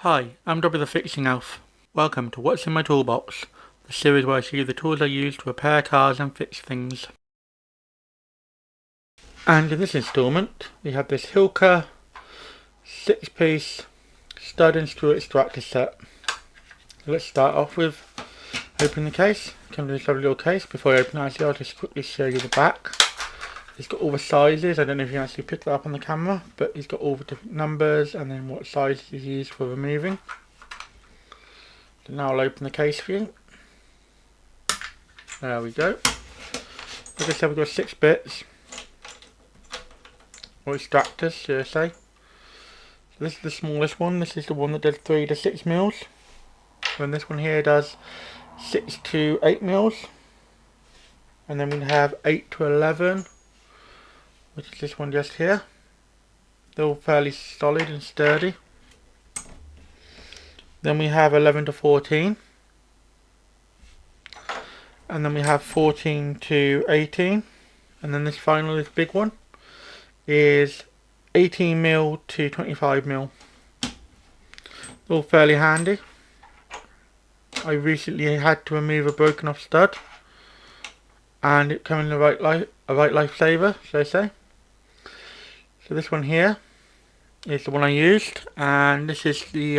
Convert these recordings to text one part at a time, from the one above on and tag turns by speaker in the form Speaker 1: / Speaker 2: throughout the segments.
Speaker 1: Hi, I'm Dobby the Fixing Elf. Welcome to What's in My Toolbox, the series where I show you the tools I use to repair cars and fix things. And in this instalment, we have this Hilka 6-piece stud and screw extractor set. So let's start off with opening the case. Come to this lovely little case. Before I open it, actually, I'll just quickly show you the back. It's got all the sizes. I don't know if you can actually pick that up on the camera, but it's got all the different numbers and then what size is used for removing. So now I'll open the case for you. There we go. Like I said, we've got 6 bits, or extractors, should I say. So this is the smallest one. This is the one that does 3 to 6 mils. And this one here does 6 to 8 mils. And then we have 8 to 11, which is this one just here. They're all fairly solid and sturdy. Then we have 11 to 14. And then we have 14 to 18. And then this big one, is 18 mil to 25 mil. All fairly handy. I recently had to remove a broken off stud, and it came in a right lifesaver, should I say. So this one here is the one I used, and this is the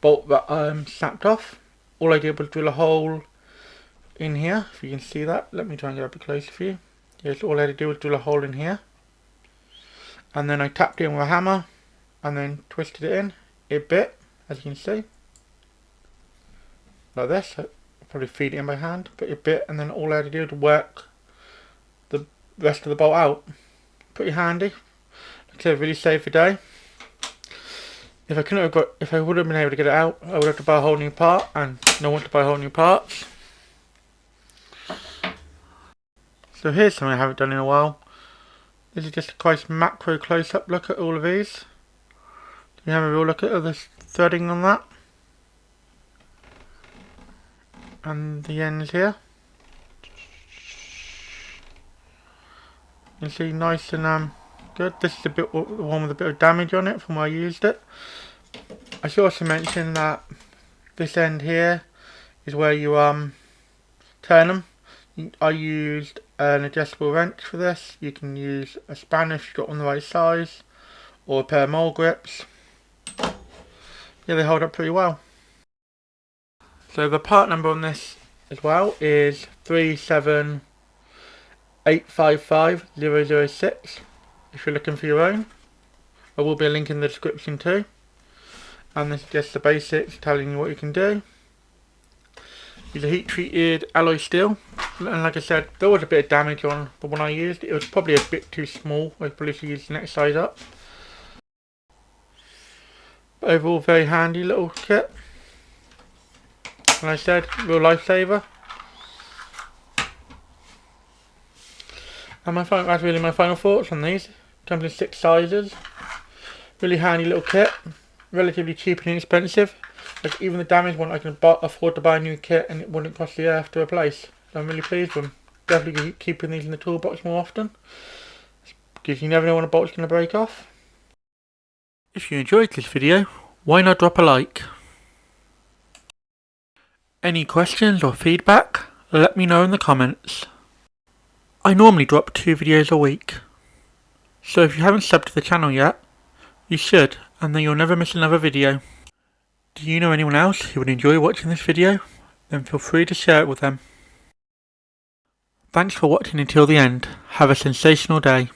Speaker 1: bolt that snapped off. All I did was drill a hole in here, if you can see that. Let me try and get up a bit closer for you. Yes, all I had to do was drill a hole in here, and then I tapped it in with a hammer and then twisted it in. It bit, as you can see, like this. I'll probably feed it in by hand, but it bit, and then all I had to do was work the rest of the bolt out. Pretty handy. Like I said, really saved the day. If I would have been able to get it out, I would have to buy a whole new part, and no one to buy whole new parts. So here's something I haven't done in a while. This is just a quite macro close-up look at all of these. Can you have a real look at the threading on that? And the ends here. You can see nice and good. This is the one with a bit of damage on it from where I used it. I should also mention that this end here is where you turn them. I used an adjustable wrench for this. You can use a spanner if you've got one the right size, or a pair of mole grips. Yeah, they hold up pretty well. So the part number on this as well is 37855-006 if you're looking for your own. There will be a link in the description too. And this is just the basics telling you what you can do. It's a heat treated alloy steel, and like I said, there was a bit of damage on the one I used. It was probably a bit too small. I probably should use the next size up. But overall, very handy little kit. Like I said, real lifesaver. And that's really my final thoughts on these. Comes in 6 sizes. Really handy little kit. Relatively cheap and inexpensive. Like even the damaged one, I can afford to buy a new kit, and it wouldn't cost the earth to replace. So I'm really pleased with them. Definitely keeping these in the toolbox more often, because you never know when a bolt's going to break off. If you enjoyed this video, why not drop a like? Any questions or feedback, let me know in the comments. I normally drop 2 videos a week, so if you haven't subbed to the channel yet, you should, and then you'll never miss another video. Do you know anyone else who would enjoy watching this video? Then feel free to share it with them. Thanks for watching until the end. Have a sensational day.